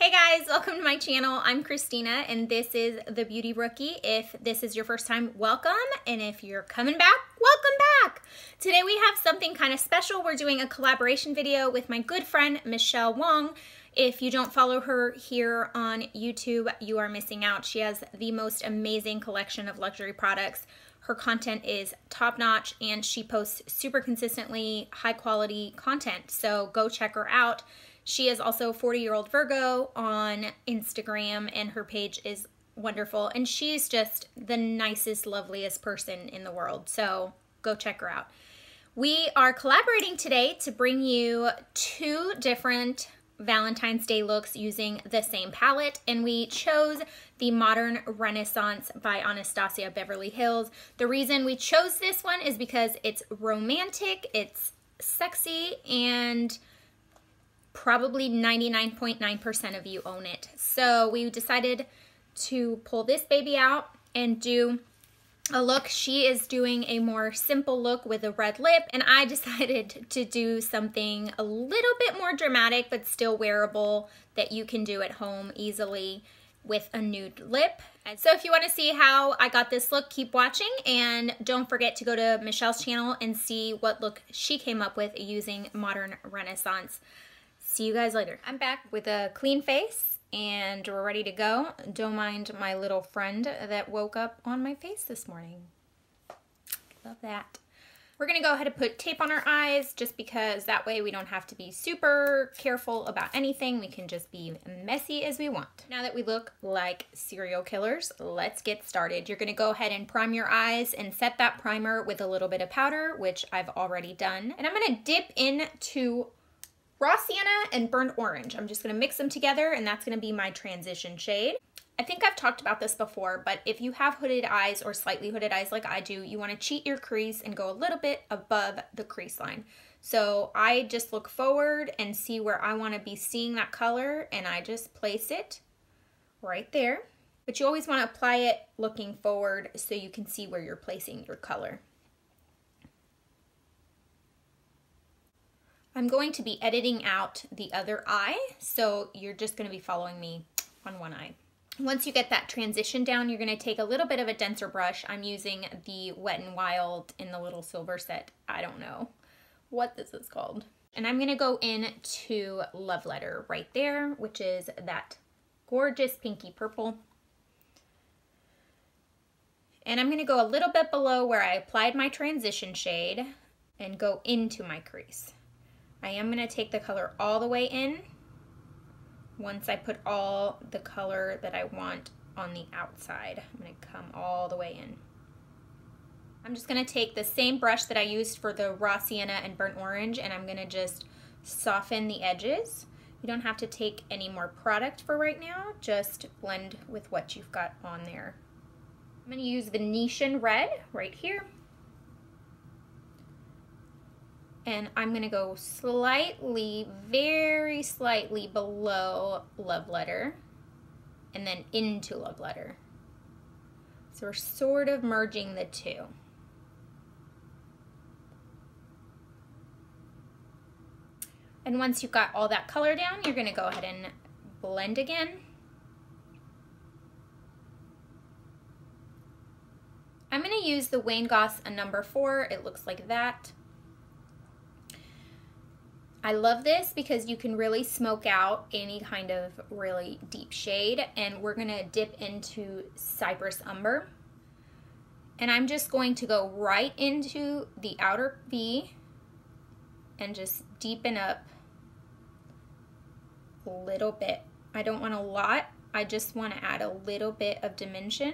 Hey guys, welcome to my channel. I'm Christina and this is The Beauty Rookie. If this is your first time, welcome. And if you're coming back, welcome back. Today we have something kind of special. We're doing a collaboration video with my good friend, Michelle Wong. If you don't follow her here on YouTube, you are missing out. She has the most amazing collection of luxury products. Her content is top-notch and she posts super consistently high quality content. So go check her out. She is also 40-year-old Virgo on Instagram and her page is wonderful. And she's just the nicest, loveliest person in the world. So go check her out. We are collaborating today to bring you two different Valentine's Day looks using the same palette, and we chose the Modern Renaissance by Anastasia Beverly Hills. The reason we chose this one is because it's romantic, it's sexy, and probably 99.9% of you own it. So we decided to pull this baby out and do a look. She is doing a more simple look with a red lip, and I decided to do something a little bit more dramatic but still wearable that you can do at home easily with a nude lip. And so if you want to see how I got this look, keep watching, and don't forget to go to Michelle's channel and see what look she came up with using Modern Renaissance. See you guys later. I'm back with a clean face and we're ready to go. Don't mind my little friend that woke up on my face this morning. Love that. We're gonna go ahead and put tape on our eyes just because that way we don't have to be super careful about anything. We can just be messy as we want. Now that we look like serial killers, let's get started. You're gonna go ahead and prime your eyes and set that primer with a little bit of powder, which I've already done. And I'm gonna dip into raw sienna and burnt orange. I'm just gonna mix them together and that's gonna be my transition shade. I think I've talked about this before, but if you have hooded eyes or slightly hooded eyes like I do, you wanna cheat your crease and go a little bit above the crease line. So I just look forward and see where I wanna be seeing that color, and I just place it right there. But you always wanna apply it looking forward so you can see where you're placing your color. I'm going to be editing out the other eye, so you're just going to be following me on one eye. Once you get that transition down, you're going to take a little bit of a denser brush. I'm using the Wet n Wild in the little silver set. I don't know what this is called. And I'm going to go into Love Letter right there, which is that gorgeous pinky purple. And I'm going to go a little bit below where I applied my transition shade and go into my crease. I am going to take the color all the way in once I put all the color that I want on the outside. I'm going to come all the way in. I'm just going to take the same brush that I used for the raw sienna and burnt orange, and I'm going to just soften the edges. You don't have to take any more product for right now, just blend with what you've got on there. I'm going to use Venetian red right here. And I'm gonna go slightly, very slightly below Love Letter and then into Love Letter. So we're sort of merging the two. And once you've got all that color down, you're gonna go ahead and blend again. I'm gonna use the Wayne Goss number 4. It looks like that. I love this because you can really smoke out any kind of really deep shade, and we're gonna dip into Cypress Umber. And I'm just going to go right into the outer V and just deepen up a little bit. I don't want a lot, I just want to add a little bit of dimension.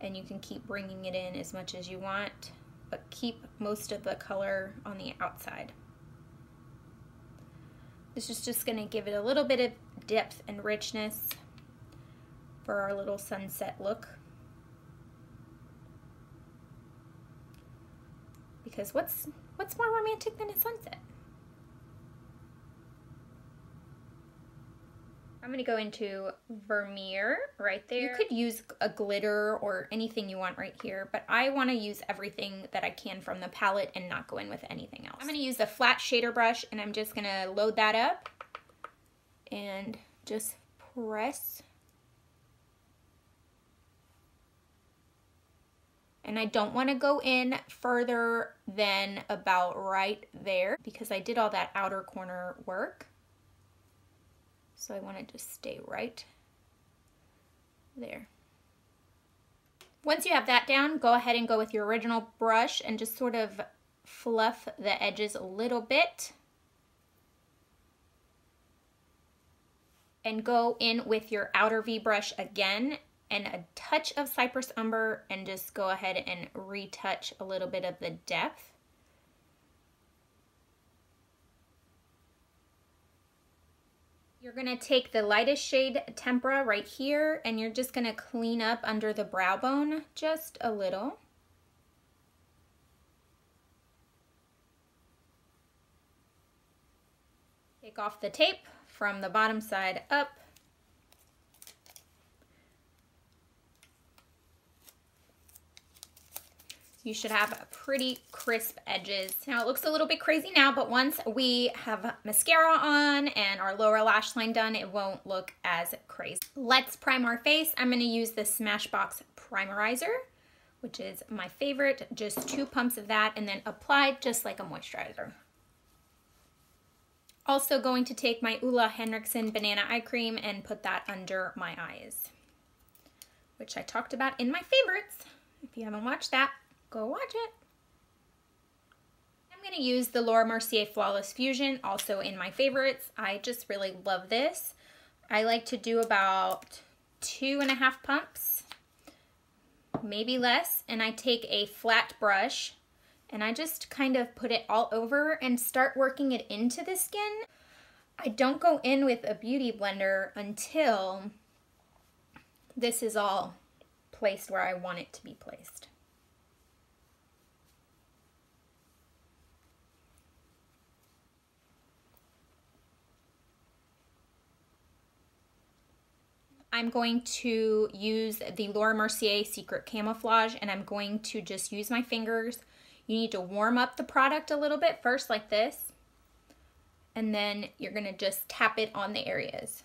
And you can keep bringing it in as much as you want, but keep most of the color on the outside. This is just going to give it a little bit of depth and richness for our little sunset look. Because what's more romantic than a sunset? I'm going to go into Vermeer right there. You could use a glitter or anything you want right here, but I want to use everything that I can from the palette and not go in with anything else. I'm going to use the flat shader brush, and I'm just going to load that up and just press. And I don't want to go in further than about right there because I did all that outer corner work. So I want to just stay right there. Once you have that down, go ahead and go with your original brush and just sort of fluff the edges a little bit. And go in with your outer V brush again and a touch of cypress umber and just go ahead and retouch a little bit of the depth. You're gonna take the lightest shade Tempera right here and you're just gonna clean up under the brow bone just a little. Take off the tape from the bottom side up. You should have pretty crisp edges. Now it looks a little bit crazy now, but once we have mascara on and our lower lash line done, it won't look as crazy. Let's prime our face. I'm gonna use the Smashbox Primerizer, which is my favorite. Just 2 pumps of that and then apply just like a moisturizer. Also going to take my Henricksen Banana Eye Cream and put that under my eyes, which I talked about in my favorites. If you haven't watched that, go watch it. I'm going to use the Laura Mercier Flawless Fusion, also in my favorites. I just really love this. I like to do about 2.5 pumps, maybe less, and I take a flat brush and I just kind of put it all over and start working it into the skin. I don't go in with a beauty blender until this is all placed where I want it to be placed. I'm going to use the Laura Mercier Secret Camouflage and I'm going to just use my fingers. You need to warm up the product a little bit first like this, and then you're gonna just tap it on the areas.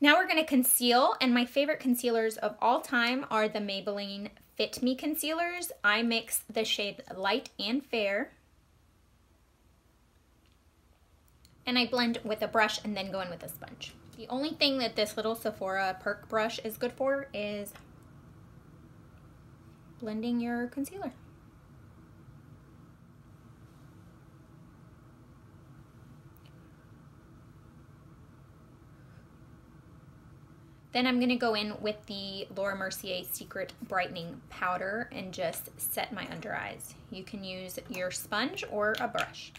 Now we're gonna conceal, and my favorite concealers of all time are the Maybelline Fit Me concealers. I mix the shade Light and Fair, and I blend with a brush and then go in with a sponge. The only thing that this little Sephora Perk brush is good for is blending your concealer. Then I'm going to go in with the Laura Mercier Secret Brightening Powder and just set my under eyes. You can use your sponge or a brush.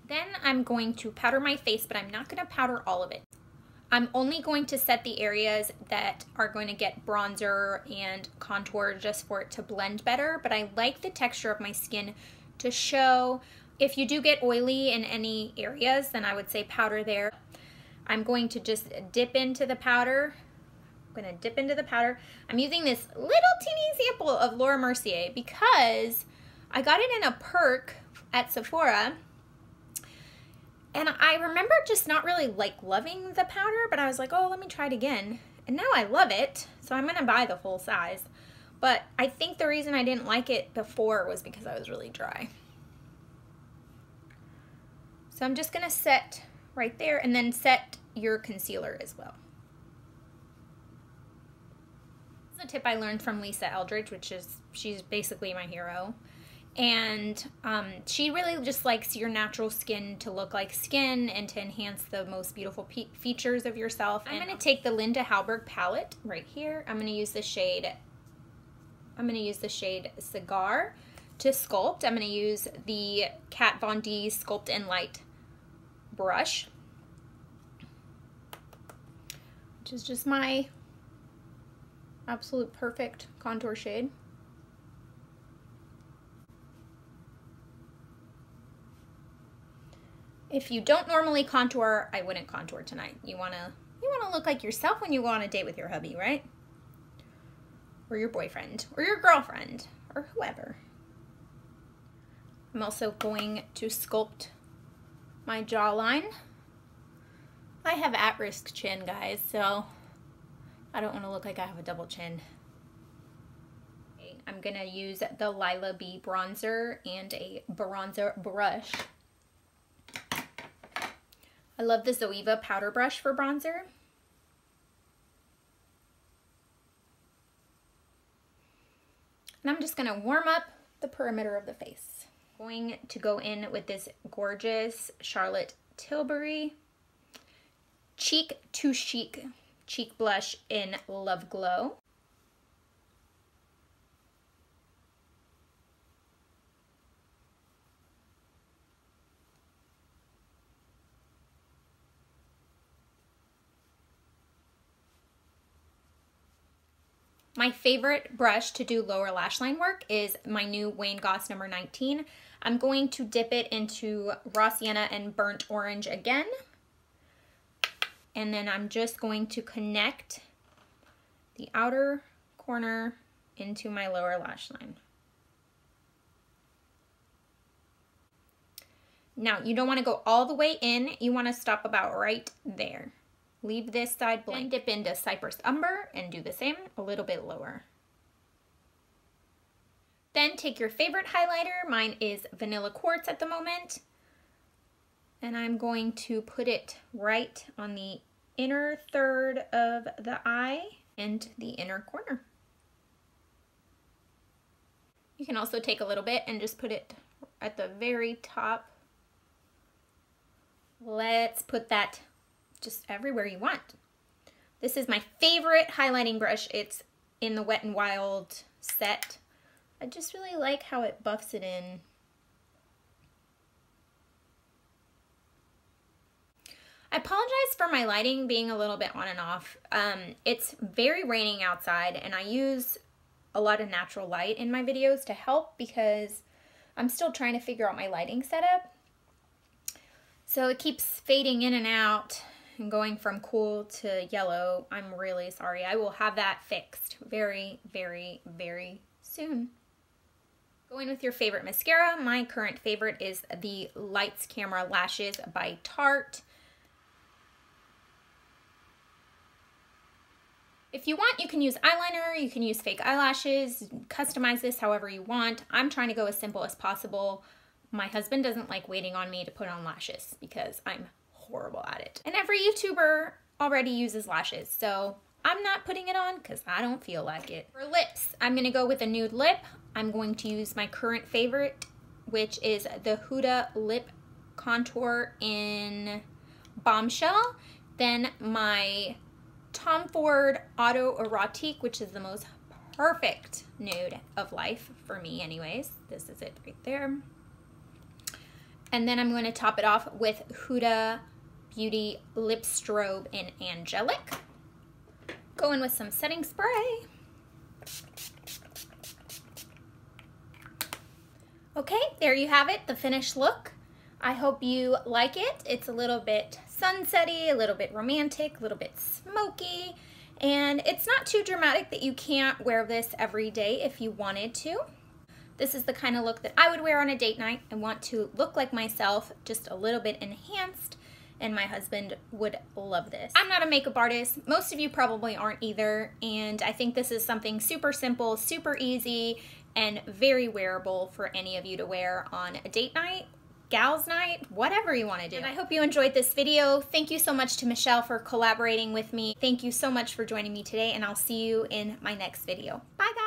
Then I'm going to powder my face, but I'm not going to powder all of it. I'm only going to set the areas that are going to get bronzer and contour just for it to blend better, but I like the texture of my skin to show. If you do get oily in any areas, then I would say powder there. I'm going to just dip into the powder. I'm going to dip into the powder. I'm using this little teeny sample of Laura Mercier because I got it in a perk at Sephora. And I remember just not really loving the powder, but I was like, oh, let me try it again. And now I love it, so I'm gonna buy the full size. But I think the reason I didn't like it before was because I was really dry. So I'm just gonna set right there and then set your concealer as well. This is a tip I learned from Lisa Eldridge, she's basically my hero. And she really just likes your natural skin to look like skin and to enhance the most beautiful features of yourself. I'm going to take the Linda Halberg palette right here. I'm going to use the shade Cigar to sculpt. I'm going to use the Kat Von D Sculpt and Light brush, which is just my absolute perfect contour shade. If you don't normally contour, I wouldn't contour tonight. You wanna look like yourself when you go on a date with your hubby, right? Or your boyfriend, or your girlfriend, or whoever. I'm also going to sculpt my jawline. I have at-risk chin, guys, so I don't want to look like I have a double chin. Okay, I'm going to use the Lilah B bronzer and a bronzer brush. I love the Zoeva powder brush for bronzer. And I'm just going to warm up the perimeter of the face. I'm going to go in with this gorgeous Charlotte Tilbury Cheek to Chic cheek blush in Love Glow. My favorite brush to do lower lash line work is my new Wayne Goss number 19. I'm going to dip it into Raw Sienna and Burnt Orange again. And then I'm just going to connect the outer corner into my lower lash line. Now, you don't want to go all the way in. You want to stop about right there. Leave this side blank. Then dip into Cypress Umber and do the same, a little bit lower. Then take your favorite highlighter. Mine is Vanilla Quartz at the moment. And I'm going to put it right on the inner third of the eye and the inner corner. You can also take a little bit and just put it at the very top. Let's put that just everywhere you want. This is my favorite highlighting brush. It's in the Wet n Wild set. I just really like how it buffs it in. I apologize for my lighting being a little bit on and off. It's very raining outside and I use a lot of natural light in my videos to help because I'm still trying to figure out my lighting setup. So it keeps fading in and out and going from cool to yellow. I'm really sorry. I will have that fixed very, very, very soon. Going with your favorite mascara, my current favorite is the Lights Camera Lashes by Tarte. If you want, you can use eyeliner, you can use fake eyelashes, customize this however you want. I'm trying to go as simple as possible. My husband doesn't like waiting on me to put on lashes because I'm horrible at it. And every YouTuber already uses lashes, so I'm not putting it on because I don't feel like it. For lips, I'm gonna go with a nude lip. I'm going to use my current favorite, which is the Huda Lip Contour in Bombshell. Then my Tom Ford Autoerotique, which is the most perfect nude of life for me anyways. This is it right there. And then I'm going to top it off with Huda Beauty Lip Strobe in Angelic. Go in with some setting spray. Okay, there you have it, the finished look. I hope you like it. It's a little bit sunsetty, a little bit romantic, a little bit smoky, and it's not too dramatic that you can't wear this every day if you wanted to. This is the kind of look that I would wear on a date night. I want to look like myself, just a little bit enhanced, and my husband would love this. I'm not a makeup artist. Most of you probably aren't either, and I think this is something super simple, super easy, and very wearable for any of you to wear on a date night, gals night, whatever you want to do. And I hope you enjoyed this video. Thank you so much to Michelle for collaborating with me. Thank you so much for joining me today, and I'll see you in my next video. Bye, guys.